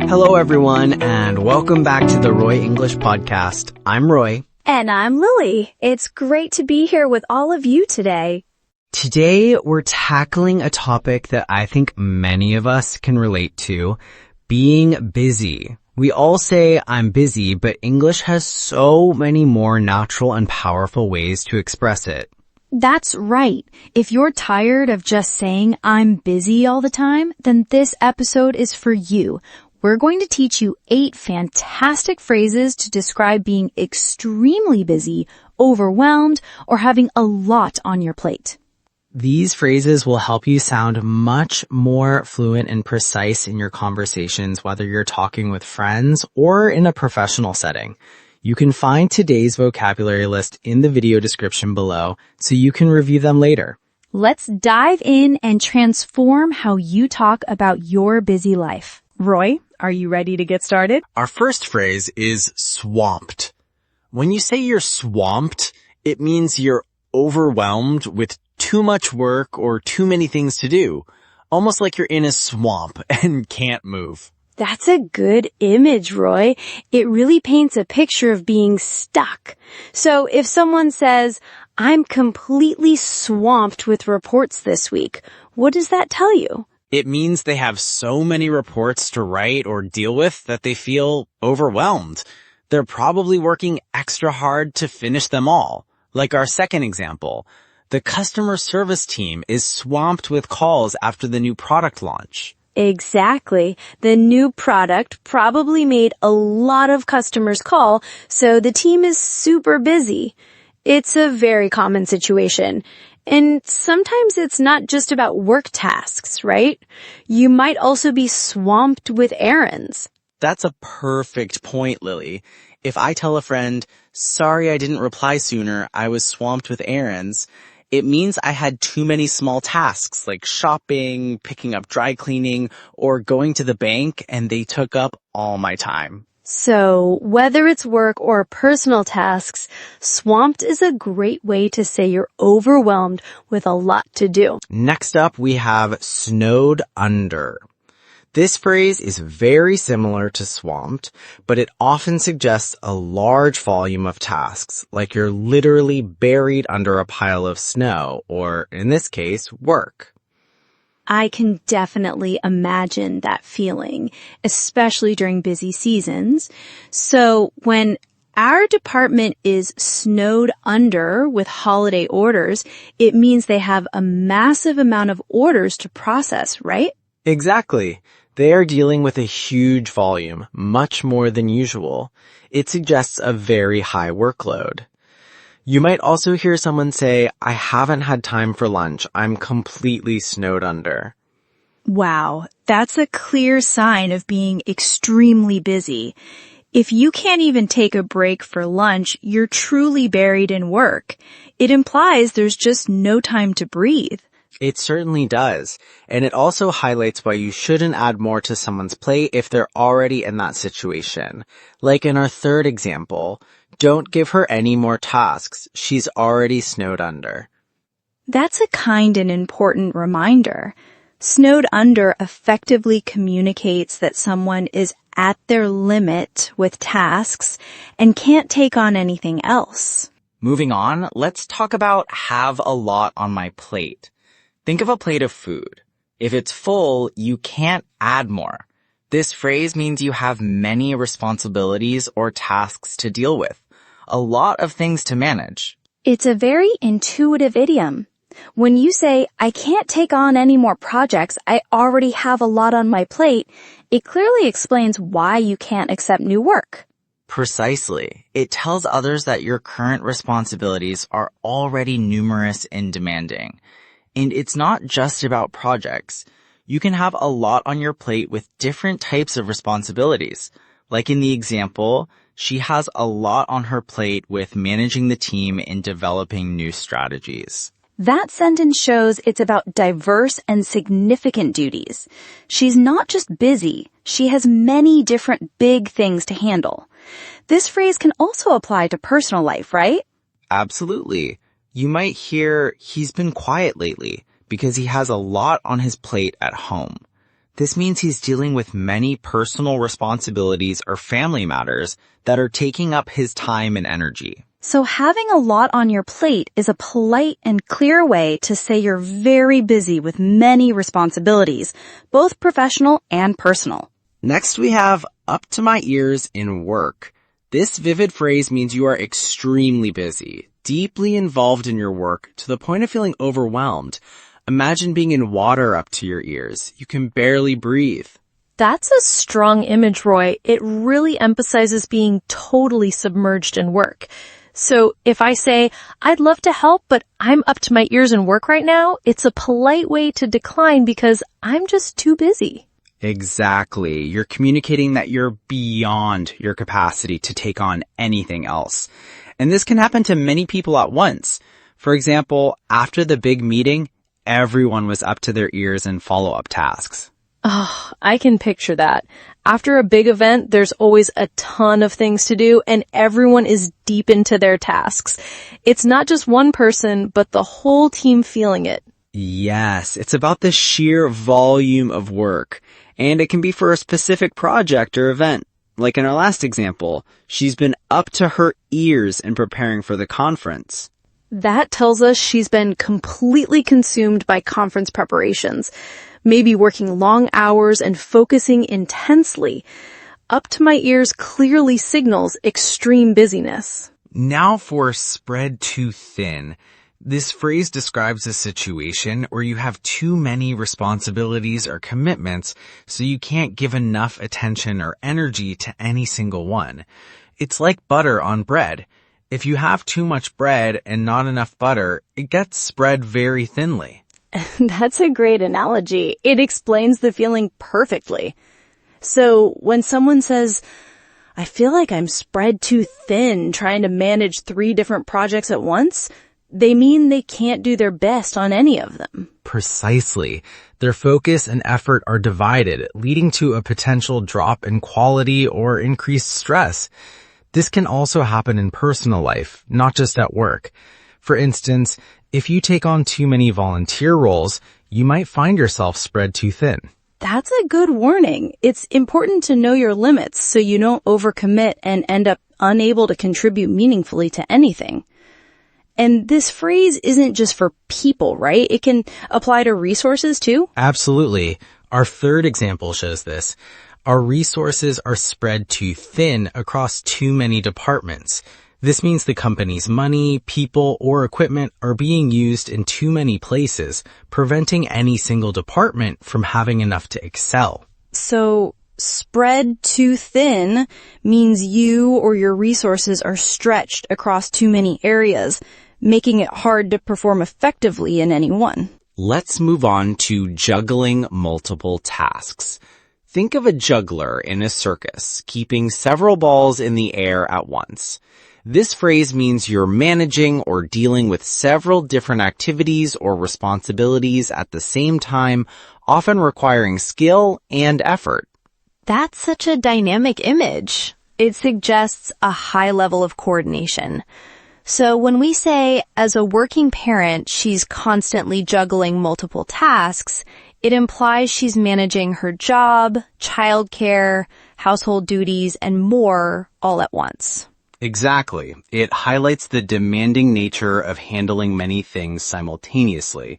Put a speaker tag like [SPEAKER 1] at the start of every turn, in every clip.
[SPEAKER 1] Hello everyone, and welcome back to the Roy English Podcast. I'm Roy.
[SPEAKER 2] And I'm Lily. It's great to be here with all of you today.
[SPEAKER 1] Today we're tackling a topic that I think many of us can relate to, being busy. We all say I'm busy, but English has so many more natural and powerful ways to express it.
[SPEAKER 2] That's right. If you're tired of just saying I'm busy all the time, then this episode is for you. We're going to teach you 8 fantastic phrases to describe being extremely busy, overwhelmed, or having a lot on your plate.
[SPEAKER 1] These phrases will help you sound much more fluent and precise in your conversations, whether you're talking with friends or in a professional setting. You can find today's vocabulary list in the video description below, so you can review them later.
[SPEAKER 2] Let's dive in and transform how you talk about your busy life. Roy, are you ready to get started?
[SPEAKER 3] Our first phrase is swamped. When you say you're swamped, it means you're overwhelmed with too much work or too many things to do. Almost like you're in a swamp and can't move.
[SPEAKER 2] That's a good image, Roy. It really paints a picture of being stuck. So if someone says, I'm completely swamped with reports this week, what does that tell you?
[SPEAKER 3] It means they have so many reports to write or deal with that they feel overwhelmed. They're probably working extra hard to finish them all. Like our second example, the customer service team is swamped with calls after the new product launch.
[SPEAKER 2] Exactly. The new product probably made a lot of customers call, so the team is super busy. It's a very common situation. And sometimes it's not just about work tasks, right? You might also be swamped with errands.
[SPEAKER 3] That's a perfect point, Lily. If I tell a friend, sorry I didn't reply sooner, I was swamped with errands, it means I had too many small tasks like shopping, picking up dry cleaning, or going to the bank, and they took up all my time.
[SPEAKER 2] So whether it's work or personal tasks, swamped is a great way to say you're overwhelmed with a lot to do.
[SPEAKER 1] Next up, we have snowed under. This phrase is very similar to swamped, but it often suggests a large volume of tasks, like you're literally buried under a pile of snow, or in this case, work.
[SPEAKER 2] I can definitely imagine that feeling, especially during busy seasons. So when our department is snowed under with holiday orders, it means they have a massive amount of orders to process, right?
[SPEAKER 1] Exactly. They are dealing with a huge volume, much more than usual. It suggests a very high workload. You might also hear someone say, I haven't had time for lunch. I'm completely snowed under.
[SPEAKER 2] Wow, that's a clear sign of being extremely busy. If you can't even take a break for lunch, you're truly buried in work. It implies there's just no time to breathe.
[SPEAKER 1] It certainly does. And it also highlights why you shouldn't add more to someone's plate if they're already in that situation. Like in our third example, don't give her any more tasks. She's already snowed under.
[SPEAKER 2] That's a kind and important reminder. Snowed under effectively communicates that someone is at their limit with tasks and can't take on anything else.
[SPEAKER 3] Moving on, let's talk about have a lot on my plate. Think of a plate of food. If it's full, you can't add more. This phrase means you have many responsibilities or tasks to deal with. A lot of things to manage.
[SPEAKER 2] It's a very intuitive idiom. When you say, I can't take on any more projects, I already have a lot on my plate, it clearly explains why you can't accept new work.
[SPEAKER 3] Precisely. It tells others that your current responsibilities are already numerous and demanding. And it's not just about projects. You can have a lot on your plate with different types of responsibilities. Like in the example, she has a lot on her plate with managing the team and developing new strategies.
[SPEAKER 2] That sentence shows it's about diverse and significant duties. She's not just busy, she has many different big things to handle. This phrase can also apply to personal life, right?
[SPEAKER 1] Absolutely. You might hear he's been quiet lately because he has a lot on his plate at home.
[SPEAKER 3] This means he's dealing with many personal responsibilities or family matters that are taking up his time and energy.
[SPEAKER 2] So having a lot on your plate is a polite and clear way to say you're very busy with many responsibilities, both professional and personal.
[SPEAKER 1] Next, we have up to my ears in work. This vivid phrase means you are extremely busy, deeply involved in your work to the point of feeling overwhelmed. Imagine being in water up to your ears. You can barely breathe.
[SPEAKER 4] That's a strong image, Roy. It really emphasizes being totally submerged in work. So if I say, I'd love to help, but I'm up to my ears in work right now, it's a polite way to decline because I'm just too busy.
[SPEAKER 3] Exactly. You're communicating that you're beyond your capacity to take on anything else. And this can happen to many people at once. For example, after the big meeting, everyone was up to their ears in follow-up tasks.
[SPEAKER 4] Oh, I can picture that. After a big event, there's always a ton of things to do and everyone is deep into their tasks. It's not just one person, but the whole team feeling it.
[SPEAKER 1] Yes, it's about the sheer volume of work. And it can be for a specific project or event. Like in our last example, she's been up to her ears in preparing for the conference.
[SPEAKER 4] That tells us she's been completely consumed by conference preparations, maybe working long hours and focusing intensely. Up to my ears clearly signals extreme busyness.
[SPEAKER 5] Now for spread too thin. This phrase describes a situation where you have too many responsibilities or commitments, so you can't give enough attention or energy to any single one. It's like butter on bread. If you have too much bread and not enough butter, it gets spread very thinly.
[SPEAKER 2] That's a great analogy. It explains the feeling perfectly. So when someone says, I feel like I'm spread too thin trying to manage 3 different projects at once, they mean they can't do their best on any of them.
[SPEAKER 5] Precisely. Their focus and effort are divided, leading to a potential drop in quality or increased stress. This can also happen in personal life, not just at work. For instance, if you take on too many volunteer roles, you might find yourself spread too thin.
[SPEAKER 2] That's a good warning. It's important to know your limits so you don't overcommit and end up unable to contribute meaningfully to anything. And this phrase isn't just for people, right? It can apply to resources too?
[SPEAKER 5] Absolutely. Our third example shows this. Our resources are spread too thin across too many departments. This means the company's money, people, or equipment are being used in too many places, preventing any single department from having enough to excel.
[SPEAKER 2] So, spread too thin means you or your resources are stretched across too many areas, making it hard to perform effectively in any one.
[SPEAKER 1] Let's move on to juggling multiple tasks. Think of a juggler in a circus, keeping several balls in the air at once. This phrase means you're managing or dealing with several different activities or responsibilities at the same time, often requiring skill and effort.
[SPEAKER 2] That's such a dynamic image. It suggests a high level of coordination. So when we say, as a working parent, she's constantly juggling multiple tasks, it implies she's managing her job, childcare, household duties, and more all at once.
[SPEAKER 1] Exactly. It highlights the demanding nature of handling many things simultaneously.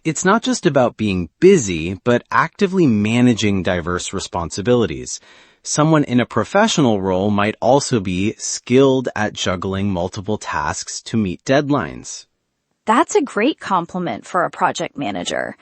[SPEAKER 1] It's not just about being busy, but actively managing diverse responsibilities. Someone in a professional role might also be skilled at juggling multiple tasks to meet deadlines.
[SPEAKER 2] That's a great compliment for a project manager.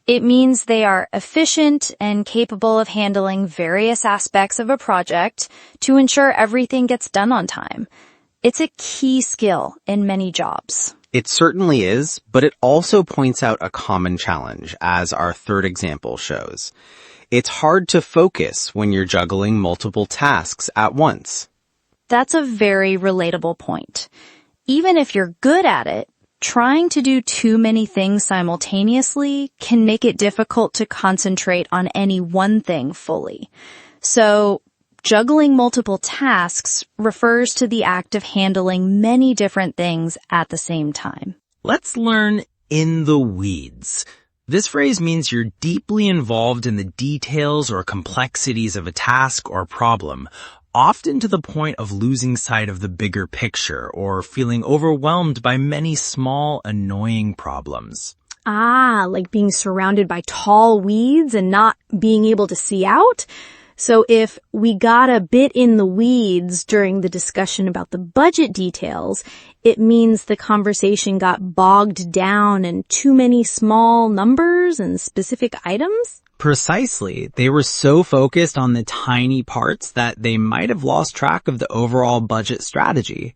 [SPEAKER 2] It means they are efficient and capable of handling various aspects of a project to ensure everything gets done on time. It's a key skill in many jobs.
[SPEAKER 1] It certainly is, but it also points out a common challenge, as our third example shows. It's hard to focus when you're juggling multiple tasks at once.
[SPEAKER 2] That's a very relatable point. Even if you're good at it, trying to do too many things simultaneously can make it difficult to concentrate on any one thing fully. So, juggling multiple tasks refers to the act of handling many different things at the same time.
[SPEAKER 5] Let's learn in the weeds. This phrase means you're deeply involved in the details or complexities of a task or problem, often to the point of losing sight of the bigger picture or feeling overwhelmed by many small, annoying problems.
[SPEAKER 2] Ah, like being surrounded by tall weeds and not being able to see out? So if we got a bit in the weeds during the discussion about the budget details, it means the conversation got bogged down in too many small numbers and specific items?
[SPEAKER 1] Precisely. They were so focused on the tiny parts that they might have lost track of the overall budget strategy.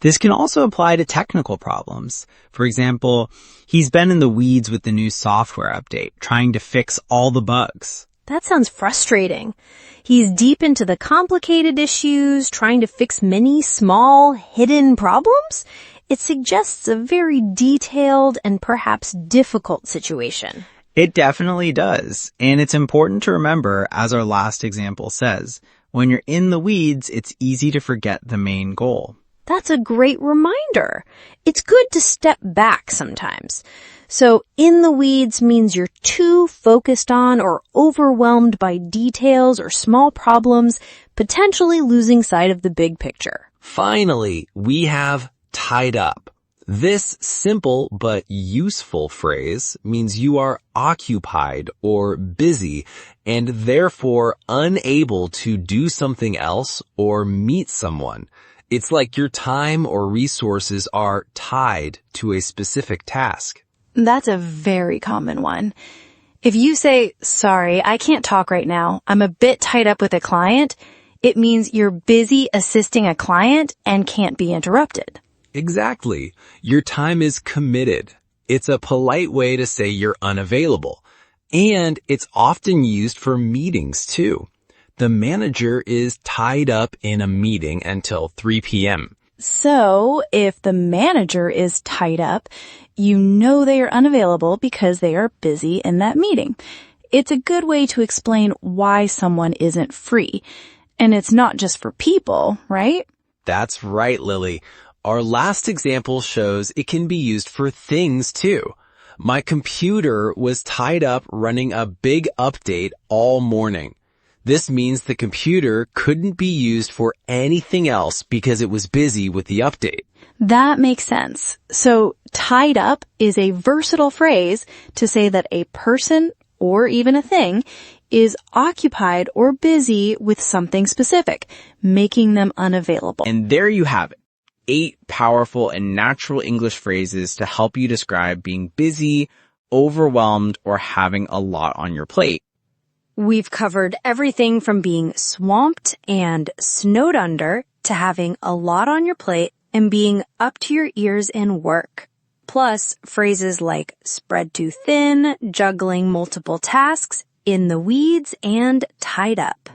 [SPEAKER 1] This can also apply to technical problems. For example, he's been in the weeds with the new software update, trying to fix all the bugs.
[SPEAKER 2] That sounds frustrating. He's deep into the complicated issues, trying to fix many small, hidden problems. It suggests a very detailed and perhaps difficult situation.
[SPEAKER 1] It definitely does. And it's important to remember, as our last example says, when you're in the weeds, it's easy to forget the main goal.
[SPEAKER 2] That's a great reminder. It's good to step back sometimes. So in the weeds means you're too focused on or overwhelmed by details or small problems, potentially losing sight of the big picture.
[SPEAKER 6] Finally, we have tied up. This simple but useful phrase means you are occupied or busy and therefore unable to do something else or meet someone. It's like your time or resources are tied to a specific task.
[SPEAKER 4] That's a very common one. If you say, sorry, I can't talk right now, I'm a bit tied up with a client, it means you're busy assisting a client and can't be interrupted.
[SPEAKER 6] Exactly. Your time is committed. It's a polite way to say you're unavailable. And it's often used for meetings too. The manager is tied up in a meeting until 3 p.m.
[SPEAKER 4] So, if the manager is tied up, you know they are unavailable because they are busy in that meeting. It's a good way to explain why someone isn't free. And it's not just for people, right?
[SPEAKER 6] That's right, Lily. Our last example shows it can be used for things too. My computer was tied up running a big update all morning. This means the computer couldn't be used for anything else because it was busy with the update.
[SPEAKER 4] That makes sense. So, tied up is a versatile phrase to say that a person or even a thing is occupied or busy with something specific, making them unavailable.
[SPEAKER 1] And there you have it. 8 powerful and natural English phrases to help you describe being busy, overwhelmed, or having a lot on your plate.
[SPEAKER 2] We've covered everything from being swamped and snowed under to having a lot on your plate and being up to your ears in work. Plus, phrases like spread too thin, juggling multiple tasks, in the weeds, and tied up.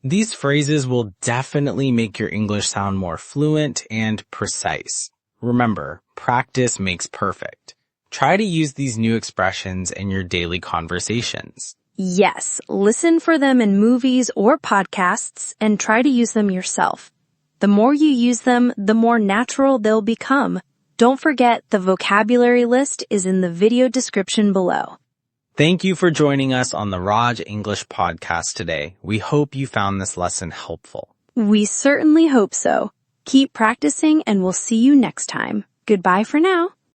[SPEAKER 1] These phrases will definitely make your English sound more fluent and precise. Remember, practice makes perfect. Try to use these new expressions in your daily conversations.
[SPEAKER 2] Yes, listen for them in movies or podcasts and try to use them yourself. The more you use them, the more natural they'll become. Don't forget the vocabulary list is in the video description below.
[SPEAKER 1] Thank you for joining us on the Raj English podcast today. We hope you found this lesson helpful.
[SPEAKER 2] We certainly hope so. Keep practicing and we'll see you next time. Goodbye for now.